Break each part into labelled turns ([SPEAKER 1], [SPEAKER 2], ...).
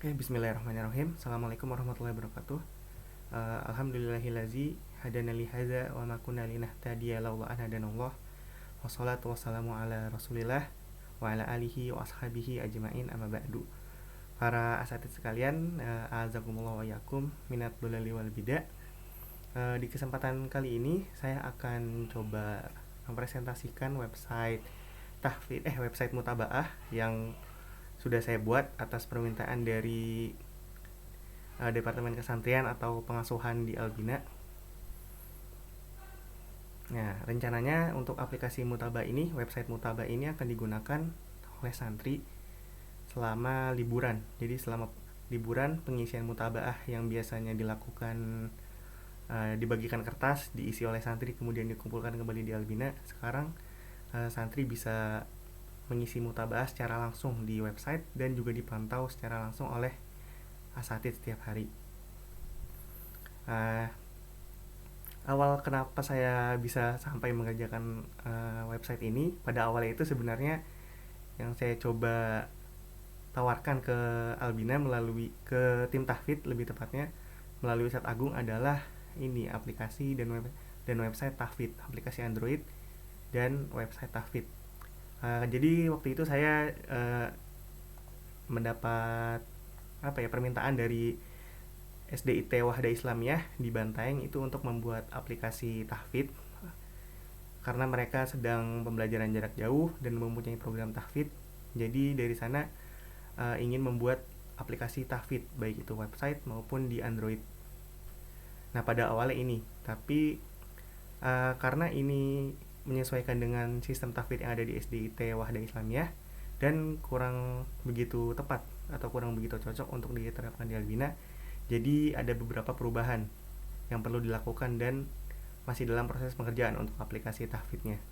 [SPEAKER 1] Bismillahirrahmanirrahim. Assalamualaikum warahmatullahi wabarakatuh. Alhamdulillahillazi hadana li hadza wa ma kunna linahtadiya laula an hadanallah. Wassalatu wassalamu ala Rasulillah wa ala alihi wa ashabihi ajmain amma ba'du. Para asatidz sekalian, azakumullah wa yakum minat dolali wal bida. Di kesempatan kali ini saya akan coba mempresentasikan website mutabaah yang sudah saya buat atas permintaan dari Departemen Kesantrian atau Pengasuhan di Albina. Nah, rencananya untuk aplikasi website Mutaba ini akan digunakan oleh santri selama liburan. Jadi selama liburan, pengisian mutabaah yang biasanya dilakukan dibagikan kertas, diisi oleh santri, kemudian dikumpulkan kembali di Albina. Sekarang santri bisa mengisi mutabaah secara langsung di website dan juga dipantau secara langsung oleh asatidz setiap hari. Awal kenapa saya bisa sampai mengerjakan website ini, pada awalnya itu sebenarnya yang saya coba tawarkan ke Albina ke tim tahfidz lebih tepatnya melalui Ustadz Agung adalah ini aplikasi dan website tahfidz, aplikasi Android dan website tahfidz. Jadi waktu itu saya mendapat permintaan dari SDIT Wahda Islamiyah di Bantaeng itu untuk membuat aplikasi tahfidz karena mereka sedang pembelajaran jarak jauh dan mempunyai program tahfidz. Jadi dari sana ingin membuat aplikasi tahfidz baik itu website maupun di Android. Nah, pada awalnya ini, tapi karena ini menyesuaikan dengan sistem tahfidz yang ada di SDIT Wahda Islamiyah dan kurang begitu tepat atau kurang begitu cocok untuk diterapkan di Albina, jadi ada beberapa perubahan yang perlu dilakukan dan masih dalam proses pengerjaan untuk aplikasi tahfidznya.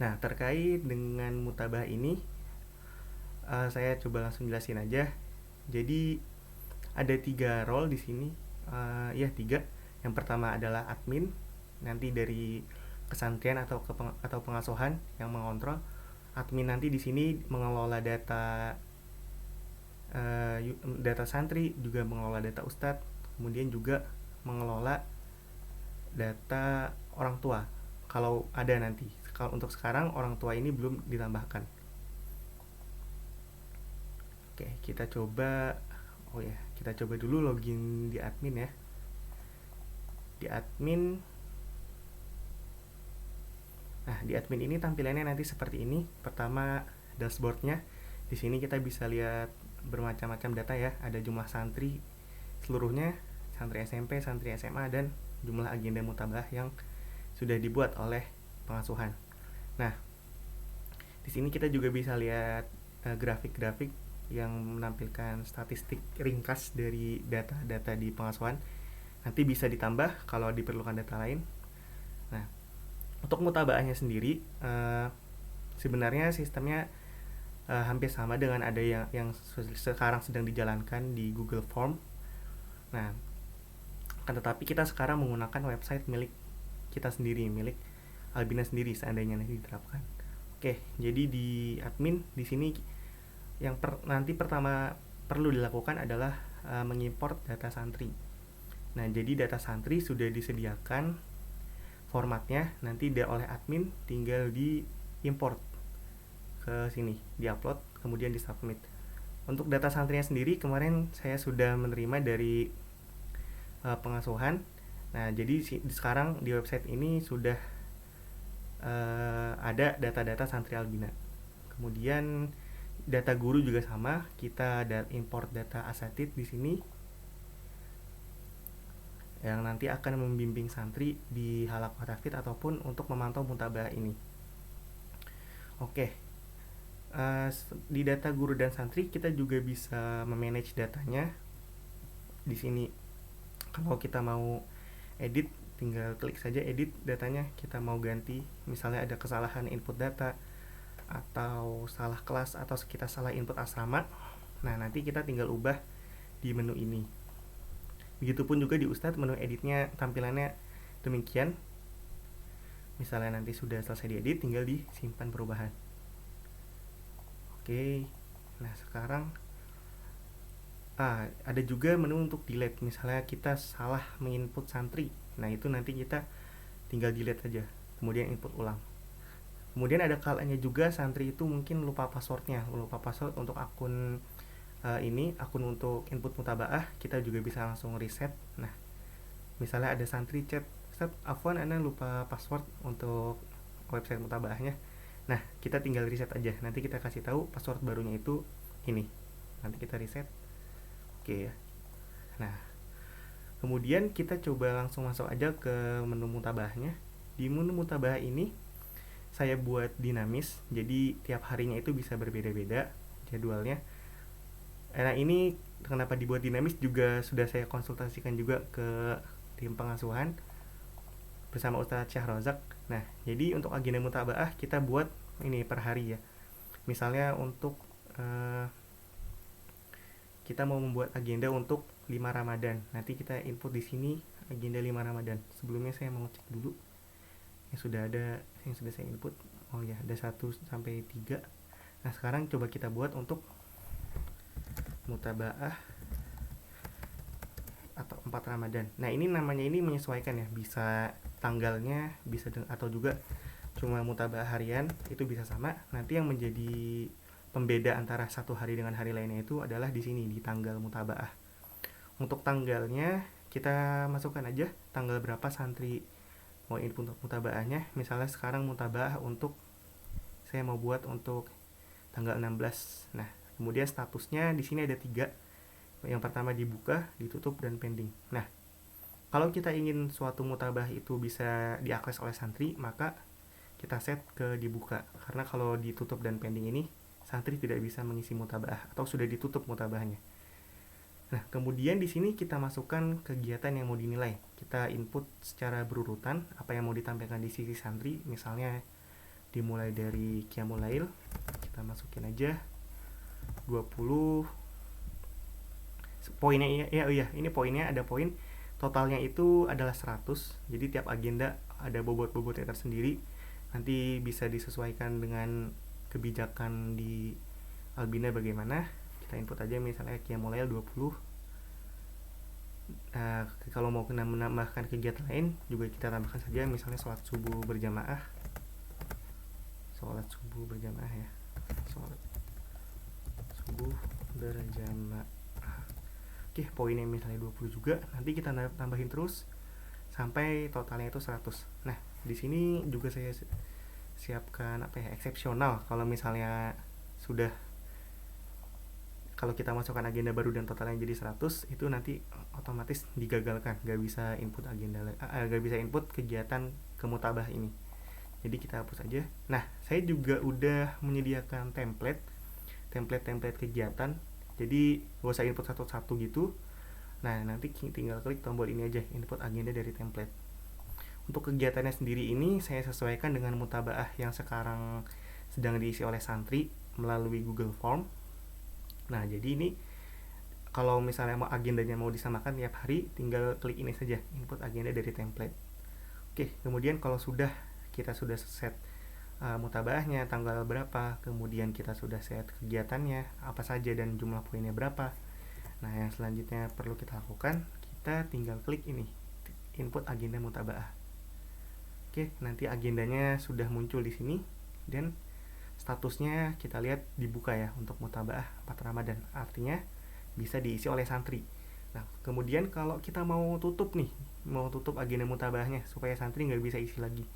[SPEAKER 1] Nah, terkait dengan mutabah ini, saya coba langsung jelasin aja. Jadi ada 3 role di sini, 3. Yang pertama adalah admin, nanti dari kesantrian atau pengasuhan yang mengontrol. Admin nanti di sini mengelola data santri, juga mengelola data ustadz, kemudian juga mengelola data orang tua kalau ada nanti. Kalau untuk sekarang orang tua ini belum ditambahkan. Oke, kita coba dulu login di admin ya. Di admin di admin ini tampilannya nanti seperti ini. Pertama, dashboardnya. Di sini kita bisa lihat bermacam-macam data ya. Ada jumlah santri seluruhnya, santri SMP, santri SMA, dan jumlah agenda mutabah yang sudah dibuat oleh pengasuhan. Nah, di sini kita juga bisa lihat grafik-grafik yang menampilkan statistik ringkas dari data-data di pengasuhan. Nanti bisa ditambah kalau diperlukan data lain. Nah, untuk mutabaahnya sendiri sebenarnya sistemnya hampir sama dengan ada yang sekarang sedang dijalankan di Google Form. Nah, akan tetapi kita sekarang menggunakan website milik kita sendiri, milik Albina sendiri seandainya nanti diterapkan. Oke, jadi di admin di sini yang nanti pertama perlu dilakukan adalah mengimport data santri. Nah, jadi data santri sudah disediakan formatnya, nanti oleh admin tinggal diimport ke sini, diupload, kemudian disubmit. Untuk data santrinya sendiri kemarin saya sudah menerima dari pengasuhan. Nah, jadi sekarang di website ini sudah ada data-data santri Albina. Kemudian data guru juga sama, kita import data asatidz di sini yang nanti akan membimbing santri di halaqah tahfidz ataupun untuk memantau mutabah ini. Oke. Di data guru dan santri kita juga bisa memanage datanya. Di sini kalau kita mau edit, tinggal klik saja edit datanya. Kita mau ganti, misalnya ada kesalahan input data atau salah kelas atau kita salah input asrama. Nah, nanti kita tinggal ubah di menu ini. Begitupun juga di Ustadz, menu editnya tampilannya demikian. Misalnya nanti sudah selesai diedit, tinggal disimpan perubahan. Oke, nah sekarang Ada juga menu untuk delete, misalnya kita salah menginput santri, nah itu nanti kita tinggal delete aja, kemudian input ulang. Kemudian ada kalanya juga santri itu mungkin lupa passwordnya, lupa password untuk akun akun untuk input mutabaah, kita juga bisa langsung reset. Nah, misalnya ada santri chat, Ustaz, Afwan ana lupa password untuk website mutabaahnya. Nah, kita tinggal reset aja. Nanti kita kasih tahu password barunya itu ini. Nanti kita reset. Oke ya. Nah, kemudian kita coba langsung masuk aja ke menu mutabaahnya. Di menu mutabaah ini saya buat dinamis, jadi tiap harinya itu bisa berbeda-beda jadwalnya. Nah, ini kenapa dibuat dinamis juga sudah saya konsultasikan juga ke tim pengasuhan bersama Ustadz Syahrozak. Nah, jadi untuk agenda mutabaah kita buat ini per hari ya. Misalnya untuk kita mau membuat agenda untuk 5 Ramadan. Nanti kita input di sini agenda 5 Ramadan. Sebelumnya saya mau cek dulu yang sudah saya input. Oh ya, ada 1 sampai 3. Nah, sekarang coba kita buat untuk mutabaah atau 4 Ramadan. Nah, ini namanya ini menyesuaikan ya, bisa tanggalnya bisa atau juga cuma mutabaah harian itu bisa sama. Nanti yang menjadi pembeda antara satu hari dengan hari lainnya itu adalah di sini di tanggal mutabaah. Untuk tanggalnya kita masukkan aja tanggal berapa santri mau input untuk mutabaahnya. Misalnya sekarang mutabaah untuk saya mau buat untuk tanggal 16. Nah, kemudian statusnya di sini ada 3. Yang pertama dibuka, ditutup, dan pending. Nah, kalau kita ingin suatu mutabaah itu bisa diakses oleh santri, maka kita set ke dibuka. Karena kalau ditutup dan pending ini, santri tidak bisa mengisi mutabaah atau sudah ditutup mutabaahnya. Nah, kemudian di sini kita masukkan kegiatan yang mau dinilai. Kita input secara berurutan apa yang mau ditampilkan di sisi santri. Misalnya dimulai dari Qiyamul Lail, kita masukin aja 20 poinnya ya, ini poinnya ada poin totalnya itu adalah 100. Jadi tiap agenda ada bobot-bobotnya tersendiri. Nanti bisa disesuaikan dengan kebijakan di Albina bagaimana. Kita input aja misalnya Qiyamul Lail 20. Kalau mau menambahkan kegiatan lain juga kita tambahkan saja, misalnya sholat subuh berjamaah ya, sholat subuh berjamaah. Oke, poinnya misalnya 20 juga. Nanti kita tambahin terus sampai totalnya itu 100. Nah, di sini juga saya siapkan eksepsional kalau misalnya kalau kita masukkan agenda baru dan totalnya jadi 100, itu nanti otomatis digagalkan, nggak bisa input kegiatan kemutabah ini. Jadi kita hapus aja. Nah, saya juga udah menyediakan template kegiatan. Jadi gak usah input satu-satu gitu. Nah, nanti tinggal klik tombol ini aja, input agenda dari template. Untuk kegiatannya sendiri ini saya sesuaikan dengan mutabaah yang sekarang sedang diisi oleh santri melalui Google Form. Nah, jadi ini kalau misalnya agendanya mau disamakan tiap hari, tinggal klik ini saja, input agenda dari template. Oke, kemudian kalau kita sudah set mutabaahnya tanggal berapa, kemudian kita sudah set kegiatannya apa saja dan jumlah poinnya berapa. Nah, yang selanjutnya perlu kita lakukan, kita tinggal klik ini, input agenda mutabaah. Oke, nanti agendanya sudah muncul di sini dan statusnya kita lihat dibuka ya untuk mutabaah 4 Ramadan. Artinya bisa diisi oleh santri. Nah, kemudian kalau kita mau tutup agenda mutabaahnya supaya santri nggak bisa isi lagi,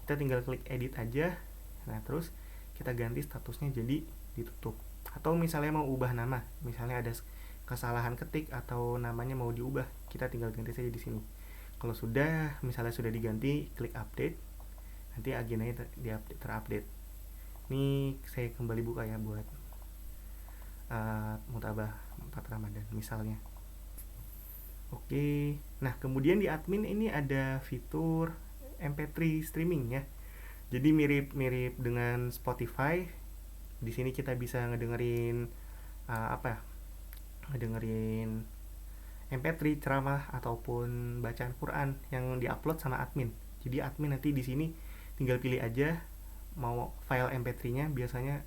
[SPEAKER 1] kita tinggal klik edit aja. Nah, terus kita ganti statusnya jadi ditutup. Atau misalnya mau ubah nama, misalnya ada kesalahan ketik atau namanya mau diubah, kita tinggal ganti saja di sini. Kalau misalnya sudah diganti, klik update. Nanti agendanya terupdate. Ini saya kembali buka ya buat mutabah 4 Ramadan misalnya. Oke. Nah, kemudian di admin ini ada fitur MP3 streaming ya. Jadi mirip dengan Spotify. Di sini kita bisa ngedengerin MP3 ceramah ataupun bacaan Quran yang diupload sama admin. Jadi admin nanti di sini tinggal pilih aja mau file MP3-nya. Biasanya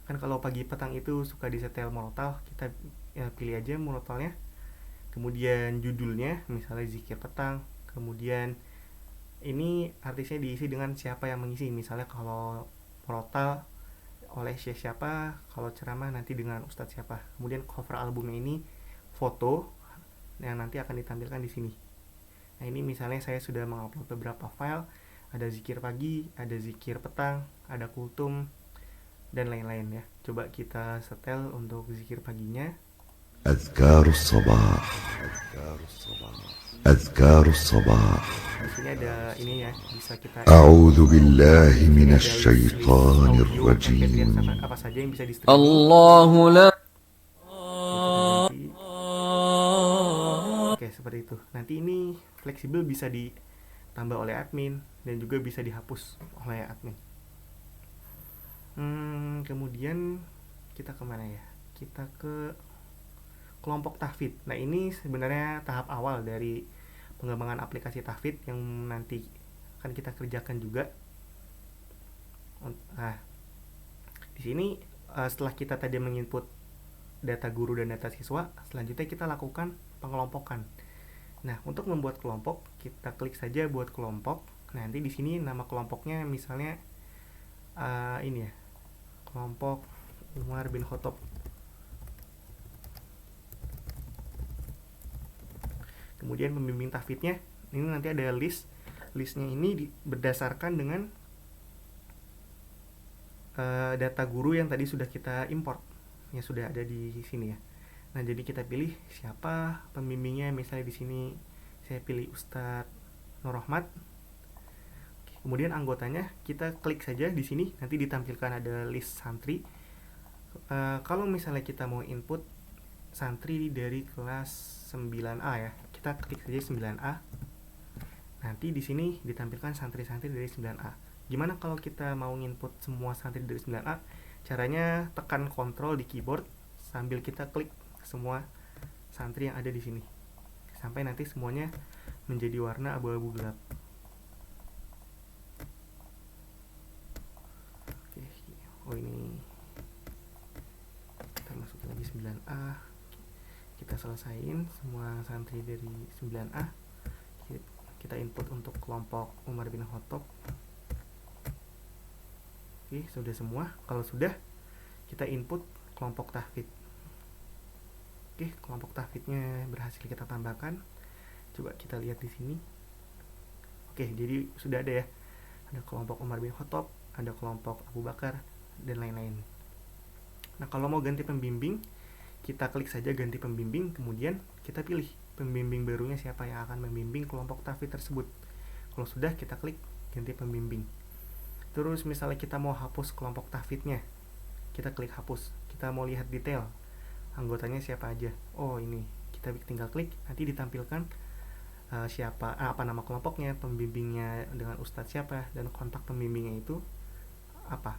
[SPEAKER 1] kan kalau pagi petang itu suka disetel murotal, kita pilih aja murotalnya, kemudian judulnya misalnya zikir petang, kemudian ini artisnya diisi dengan siapa yang mengisi, misalnya kalau murotal oleh syekh siapa, kalau ceramah nanti dengan ustadz siapa. Kemudian cover albumnya ini foto yang nanti akan ditampilkan di sini. Nah, ini misalnya saya sudah mengupload beberapa file, ada zikir pagi, ada zikir petang, ada kultum, dan lain-lain ya. Coba kita setel untuk zikir paginya.
[SPEAKER 2] أذكار الصباح أذكار الصباح
[SPEAKER 1] Di sini ada ini ya, bisa kita
[SPEAKER 2] أعوذ بالله
[SPEAKER 1] ini
[SPEAKER 2] من
[SPEAKER 1] ada list
[SPEAKER 2] الشيطان
[SPEAKER 1] audio, MP3
[SPEAKER 2] الرجيم
[SPEAKER 1] apa saja yang bisa di streaming.
[SPEAKER 3] الله لا
[SPEAKER 1] Kita ganti. Oke, seperti itu. Nanti ini fleksibel, bisa ditambah oleh admin dan juga bisa dihapus oleh admin. Kemudian kita kemana ya? Kita ke kelompok tahfidz. Nah, ini sebenarnya tahap awal dari pengembangan aplikasi tahfidz yang nanti akan kita kerjakan juga. Nah, di sini setelah kita tadi menginput data guru dan data siswa, selanjutnya kita lakukan pengelompokan. Nah, untuk membuat kelompok, kita klik saja buat kelompok. Nanti di sini nama kelompoknya misalnya ini ya, kelompok Umar bin Khattab. Kemudian pembimbing tahfidznya, ini nanti ada listnya ini berdasarkan dengan data guru yang tadi sudah kita import, yang sudah ada di sini ya. Nah, jadi kita pilih siapa pembimbingnya, misalnya di sini saya pilih Ustadz Nur Rahmat. Kemudian anggotanya kita klik saja di sini, nanti ditampilkan ada list santri. Kalau misalnya kita mau input santri dari kelas 9A ya, kita klik saja 9A. Nanti di sini ditampilkan santri-santri dari 9A. Gimana kalau kita mau input semua santri dari 9A? Caranya tekan kontrol di keyboard sambil kita klik semua santri yang ada di sini sampai nanti semuanya menjadi warna abu-abu gelap. Oke, oh ini kita masukin lagi 9A, kita selesain semua santri dari 9A, kita input untuk kelompok Umar bin Khattab. Oke, sudah semua. Kalau sudah, kita input kelompok tahfidz. Oke, kelompok tahfidznya berhasil kita tambahkan. Coba kita lihat di sini. Oke, jadi sudah ada ya. Ada kelompok Umar bin Khattab, ada kelompok Abu Bakar, dan lain-lain. Nah, kalau mau ganti pembimbing, kita klik saja ganti pembimbing, kemudian kita pilih pembimbing barunya siapa yang akan membimbing kelompok tahfidz tersebut. Kalau sudah, kita klik ganti pembimbing. Terus misalnya kita mau hapus kelompok tahfidznya, kita klik hapus. Kita mau lihat detail anggotanya siapa aja. Oh, ini kita tinggal klik, nanti ditampilkan siapa, apa nama kelompoknya, pembimbingnya dengan ustadz siapa, dan kontak pembimbingnya itu apa.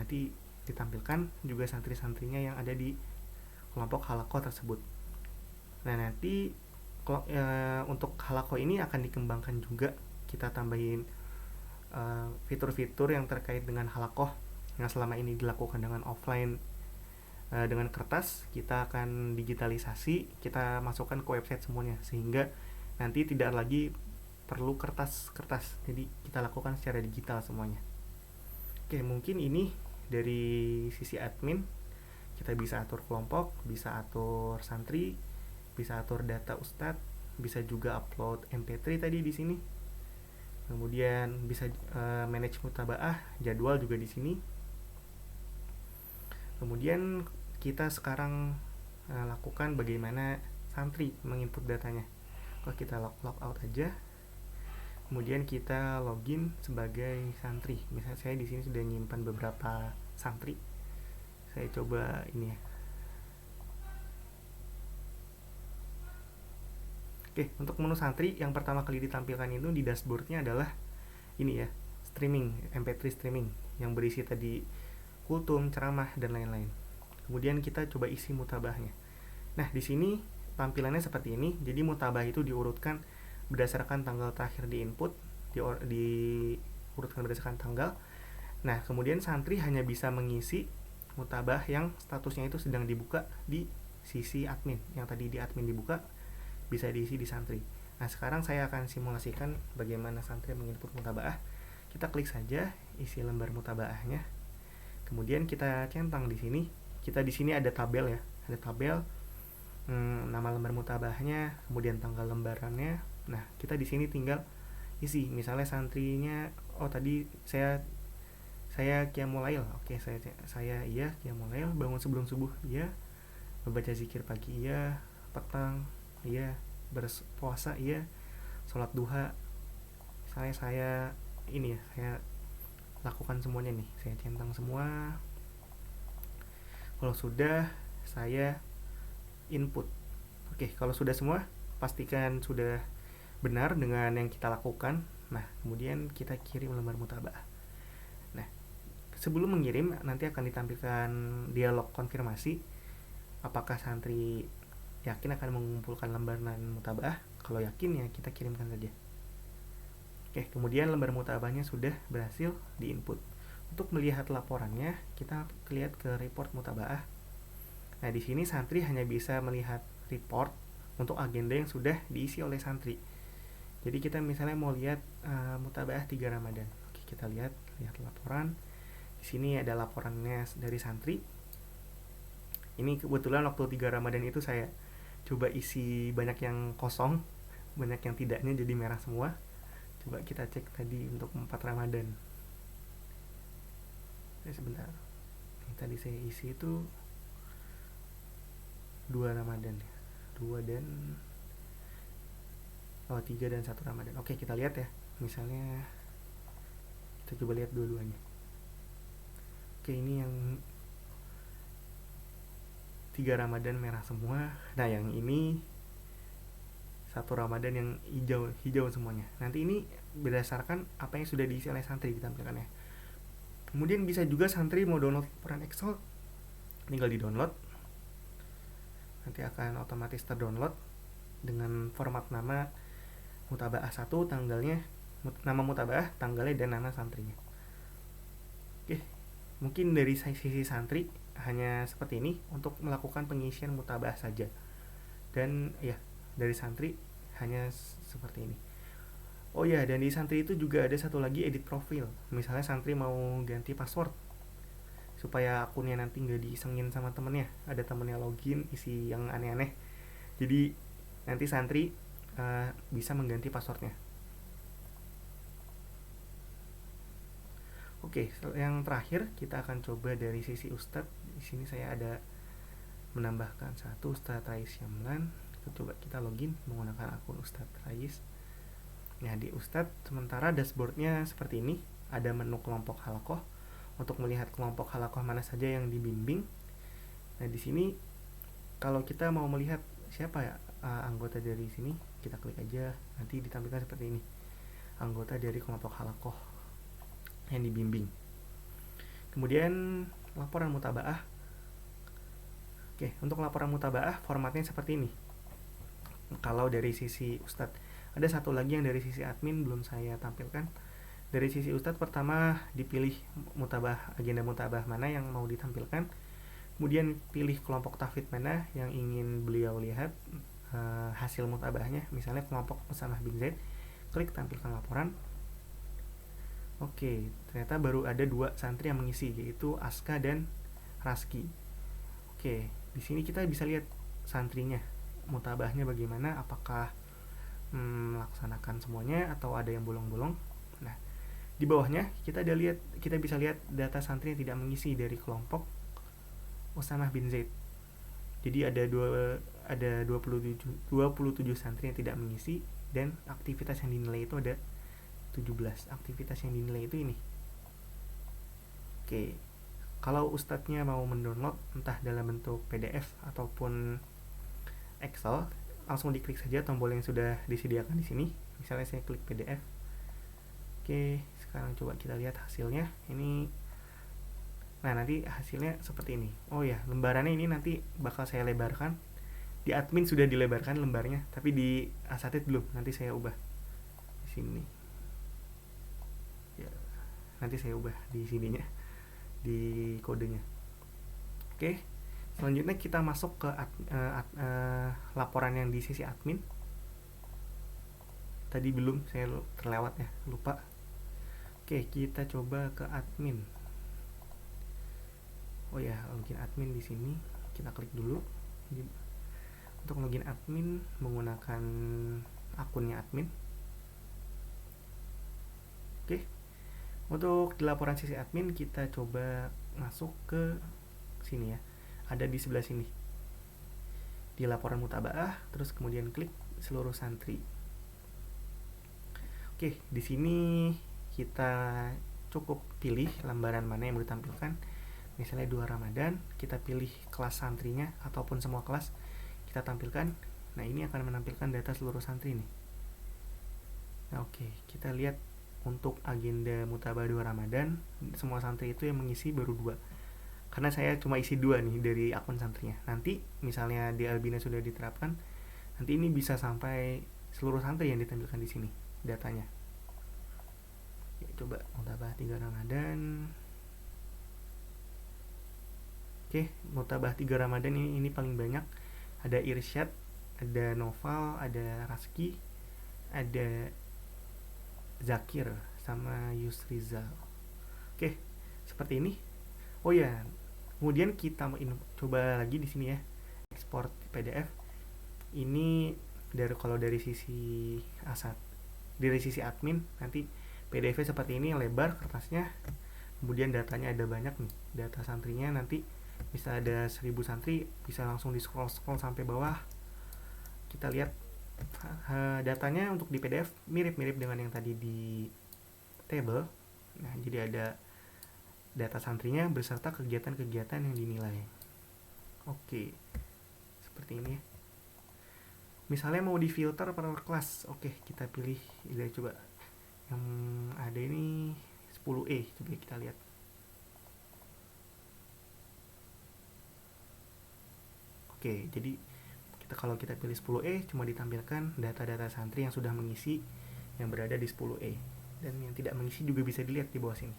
[SPEAKER 1] Nanti ditampilkan juga santri-santrinya yang ada di kelompok halaqah tersebut. Nah, nanti untuk halaqah ini akan dikembangkan juga, kita tambahin fitur-fitur yang terkait dengan halaqah yang selama ini dilakukan dengan offline dengan kertas, kita akan digitalisasi, kita masukkan ke website semuanya sehingga nanti tidak lagi perlu kertas-kertas, jadi kita lakukan secara digital semuanya. Oke, mungkin ini dari sisi admin. Kita bisa atur kelompok, bisa atur santri, bisa atur data ustadz, bisa juga upload MP3 tadi di sini. Kemudian bisa manage mutabaah, jadwal juga di sini. Kemudian kita sekarang lakukan bagaimana santri menginput datanya. Kalau kita log out aja, kemudian kita login sebagai santri. Misalnya saya di sini sudah menyimpan beberapa santri. Saya coba ini ya. Oke, untuk menu santri yang pertama kali ditampilkan itu di dashboardnya adalah ini ya, streaming, MP3 streaming yang berisi tadi kultum, ceramah, dan lain-lain. Kemudian kita coba isi mutabahnya. Nah, di sini tampilannya seperti ini. Jadi mutabah itu diurutkan berdasarkan tanggal terakhir di input, diurutkan berdasarkan tanggal. Nah, kemudian santri hanya bisa mengisi mutabah yang statusnya itu sedang dibuka di sisi admin. Yang tadi di admin dibuka bisa diisi di santri. Nah, sekarang saya akan simulasikan bagaimana santri menginput mutabaah. Kita klik saja isi lembar mutabaahnya. Kemudian kita centang di sini. Kita di sini ada tabel ya, ada tabel nama lembar mutabaahnya, kemudian tanggal lembarannya. Nah, kita di sini tinggal isi. Misalnya santrinya, tadi saya qiyamul lail. Oke, saya iya qiyamul lail, bangun sebelum subuh iya, membaca zikir pagi iya, petang iya, berpuasa iya, sholat duha. Saya ini ya, saya lakukan semuanya nih, saya centang semua. Kalau sudah, saya input. Oke, kalau sudah semua, pastikan sudah benar dengan yang kita lakukan. Nah, kemudian kita kirim lembar mutabaah. Nah, sebelum mengirim nanti akan ditampilkan dialog konfirmasi apakah santri yakin akan mengumpulkan lembaran mutabaah. Kalau yakin ya kita kirimkan saja. Oke, kemudian lembar mutabaahnya sudah berhasil diinput. Untuk melihat laporannya, kita lihat ke report mutabaah. Nah, di sini santri hanya bisa melihat report untuk agenda yang sudah diisi oleh santri. Jadi kita misalnya mau lihat mutabaah 3 Ramadan. Oke, kita lihat laporan. Di sini ada laporannya dari santri. Ini kebetulan waktu 3 Ramadan itu saya coba isi banyak yang kosong, banyak yang tidaknya jadi merah semua. Coba kita cek tadi untuk 4 Ramadan. Sebentar. Ini tadi saya isi itu 2 Ramadan ya. 2 dan 3 dan 1 Ramadan. Oke, kita lihat ya. Misalnya kita coba lihat dua-duanya. Oke, ini yang 3 Ramadan merah semua. Nah, yang ini 1 Ramadan yang hijau semuanya. Nanti ini berdasarkan apa yang sudah diisi oleh santri ditampilkannya. Kemudian bisa juga santri mau download laporan Excel, tinggal di download. Nanti akan otomatis terdownload dengan format nama mutabaah 1, tanggalnya, nama mutabaah, tanggalnya, dan nama santrinya. Oke, mungkin dari sisi santri hanya seperti ini untuk melakukan pengisian mutabaah saja. Dan ya, dari santri hanya seperti ini. Oh ya, dan di santri itu juga ada satu lagi, edit profil. Misalnya santri mau ganti password supaya akunnya nanti nggak diisengin sama temennya. Ada temennya login isi yang aneh-aneh. Jadi nanti santri bisa mengganti passwordnya. Oke, yang terakhir kita akan coba dari sisi Ustadz. Di sini saya ada menambahkan satu Ustadz Rais Syamlan. Coba kita login menggunakan akun Ustadz Rais. Nah, di Ustadz sementara dashboardnya seperti ini. Ada menu kelompok halakoh untuk melihat kelompok halakoh mana saja yang dibimbing. Nah, di sini kalau kita mau melihat siapa ya anggota dari sini, kita klik aja, nanti ditampilkan seperti ini, anggota dari kelompok halakoh yang dibimbing. Kemudian laporan mutabaah. Oke, untuk laporan mutabaah formatnya seperti ini. Kalau dari sisi Ustadz, ada satu lagi yang dari sisi admin belum saya tampilkan. Dari sisi Ustadz, pertama dipilih mutabaah, agenda mutabaah mana yang mau ditampilkan. Kemudian pilih kelompok tahfidz mana yang ingin beliau lihat hasil mutabaahnya. Misalnya kelompok Usamah bin Zaid, klik tampilkan laporan. Oke, ternyata baru ada 2 santri yang mengisi, yaitu Aska dan Raski. Oke, di sini kita bisa lihat santrinya, mutabaahnya bagaimana, apakah melaksanakan semuanya atau ada yang bolong-bolong. Nah, di bawahnya kita bisa lihat data santri yang tidak mengisi dari kelompok Usamah bin Zaid. Jadi ada 27 santri yang tidak mengisi, dan aktivitas yang dinilai itu ada 17. Aktivitas yang dinilai itu ini. Oke, kalau ustadznya mau mendownload entah dalam bentuk PDF ataupun Excel, langsung diklik saja tombol yang sudah disediakan di sini. Misalnya saya klik PDF. Oke, sekarang coba kita lihat hasilnya. Ini, nah nanti hasilnya seperti ini. Oh ya, lembarannya ini nanti bakal saya lebarkan. Di admin sudah dilebarkan lembarnya, tapi di asatid belum. Nanti saya ubah di sini. Ya, nanti saya ubah di sininya, di kodenya. Oke, Selanjutnya kita masuk ke laporan yang di sisi admin. Tadi belum, saya terlewat ya, lupa. Oke, kita coba ke admin. Oh ya, login admin di sini. Kita klik dulu. Untuk login admin menggunakan akunnya admin. Oke. Untuk di laporan sisi admin kita coba masuk ke sini ya. Ada di sebelah sini. Di laporan mutabaah, terus kemudian klik seluruh santri. Oke, di sini kita cukup pilih lembaran mana yang mau ditampilkan. Misalnya 2 Ramadan, kita pilih kelas santrinya ataupun semua kelas kita tampilkan. Nah, ini akan menampilkan data seluruh santri nih. Nah, oke, kita lihat untuk agenda mutabah 2 Ramadan, semua santri itu yang mengisi baru 2. Karena saya cuma isi 2 nih dari akun santrinya. Nanti misalnya di Albina sudah diterapkan, nanti ini bisa sampai seluruh santri yang ditampilkan di sini datanya. Ya, coba mutabah 3 Ramadan. Oke, mutabah 3 Ramadan ini paling banyak. Ada Irsyad, ada Noval, ada Raski, ada Zakir, sama Yusrizal. Oke, seperti ini. Oh ya, kemudian kita mau coba lagi di sini ya, ekspor PDF. Ini kalau dari sisi dari sisi admin, nanti PDF seperti ini, lebar kertasnya. Kemudian datanya ada banyak nih, data santrinya nanti bisa ada 1000 santri, bisa langsung di scroll sampai bawah. Kita lihat datanya untuk di PDF mirip-mirip dengan yang tadi di table. Nah, jadi ada data santrinya beserta kegiatan-kegiatan yang dinilai. Oke, seperti ini. Misalnya mau di filter per kelas, oke, kita pilih. Coba yang ada ini 10E, coba kita lihat. Oke, jadi kalau kita pilih 10E, cuma ditampilkan data-data santri yang sudah mengisi yang berada di 10E, dan yang tidak mengisi juga bisa dilihat di bawah sini.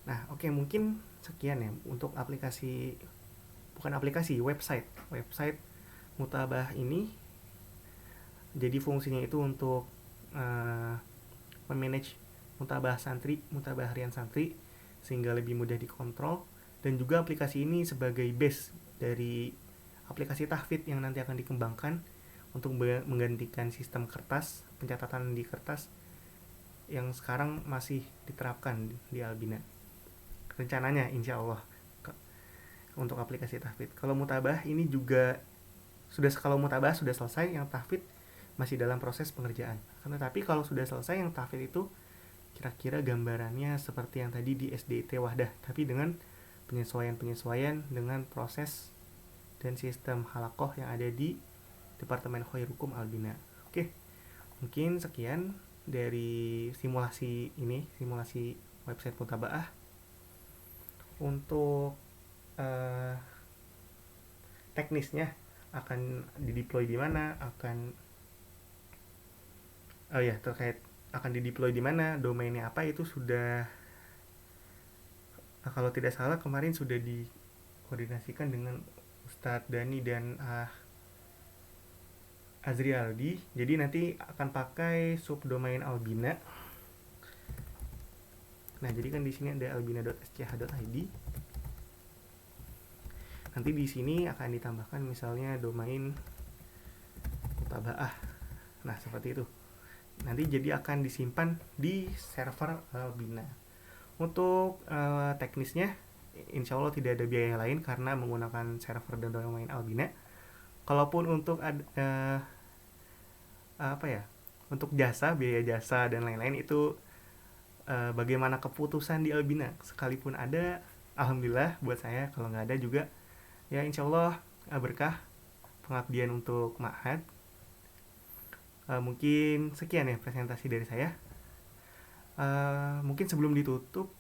[SPEAKER 1] Nah, oke, mungkin sekian ya untuk website mutabah ini. Jadi fungsinya itu untuk memanage mutabah harian santri sehingga lebih mudah dikontrol. Dan juga aplikasi ini sebagai base dari aplikasi tahfidz yang nanti akan dikembangkan untuk menggantikan sistem kertas, pencatatan di kertas yang sekarang masih diterapkan di Albina. Rencananya insya Allah untuk aplikasi tahfidz. Kalau mutabah ini juga kalau mutabah sudah selesai, yang tahfidz masih dalam proses pengerjaan. Tapi kalau sudah selesai yang tahfidz itu kira-kira gambarannya seperti yang tadi di SDIT Wahdah, tapi dengan penyesuaian dengan proses dan sistem halakoh yang ada di Departemen Khairukum Albina. Oke, mungkin sekian dari simulasi website mutabaah. Untuk teknisnya akan dideploy di mana, terkait akan dideploy di mana, domainnya apa, itu sudah, kalau tidak salah kemarin sudah dikoordinasikan dengan Ustadz Dani dan Azri Aldi. Jadi nanti akan pakai subdomain Albina. Nah, jadi kan di sini ada albina.sch.id. Nanti di sini akan ditambahkan misalnya domain mutabaah. Nah, seperti itu. Nanti jadi akan disimpan di server Albina. Untuk teknisnya, insya Allah tidak ada biaya lain karena menggunakan server dan domain Albina. Kalaupun untuk untuk biaya jasa dan lain-lain itu bagaimana keputusan di Albina. Sekalipun ada, alhamdulillah buat saya. Kalau nggak ada juga, ya insya Allah berkah pengabdian untuk ma'had. Mungkin sekian ya presentasi dari saya. Mungkin sebelum ditutup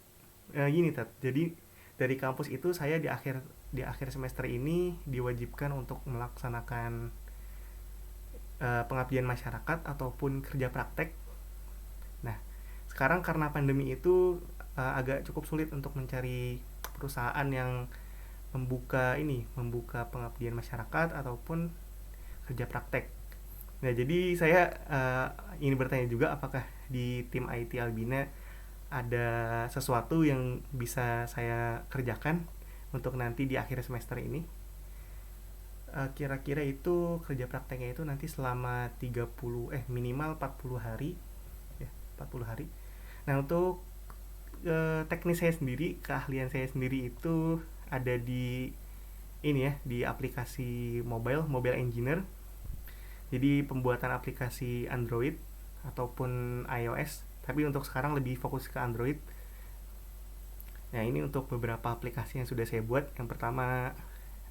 [SPEAKER 1] gini Tat, jadi dari kampus itu saya di akhir semester ini diwajibkan untuk melaksanakan pengabdian masyarakat ataupun kerja praktek. Nah, sekarang karena pandemi itu agak cukup sulit untuk mencari perusahaan yang membuka pengabdian masyarakat ataupun kerja praktek. Nah, jadi saya ingin bertanya juga, apakah di tim IT Albina ada sesuatu yang bisa saya kerjakan untuk nanti di akhir semester ini. Kira-kira itu kerja prakteknya itu nanti selama minimal 40 hari ya, 40 hari. Nah, untuk teknis saya sendiri, keahlian saya sendiri itu ada di di aplikasi mobile engineer. Jadi pembuatan aplikasi Android ataupun iOS, tapi untuk sekarang lebih fokus ke Android. Nah, ini untuk beberapa aplikasi yang sudah saya buat. Yang pertama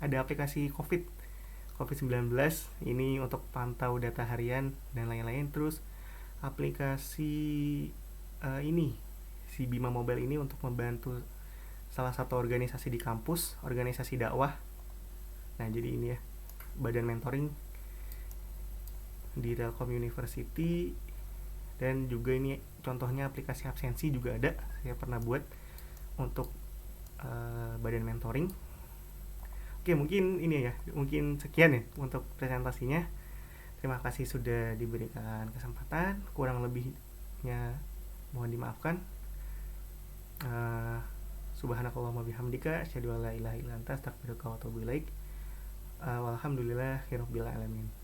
[SPEAKER 1] ada aplikasi COVID-19, ini untuk pantau data harian dan lain-lain. Terus aplikasi si Bima Mobile ini untuk membantu salah satu organisasi di kampus, organisasi dakwah. Nah, jadi ini ya, badan mentoring di Telkom University. Dan juga ini contohnya aplikasi absensi juga ada, saya pernah buat untuk badan mentoring. Oke, mungkin sekian ya untuk presentasinya. Terima kasih sudah diberikan kesempatan. Kurang lebihnya mohon dimaafkan. Subhanakallahumma bihamdika asyhadu an la ilaha illa anta astaghfiruka wa atubu ilaik. Walhamdulillahirabbil alamin.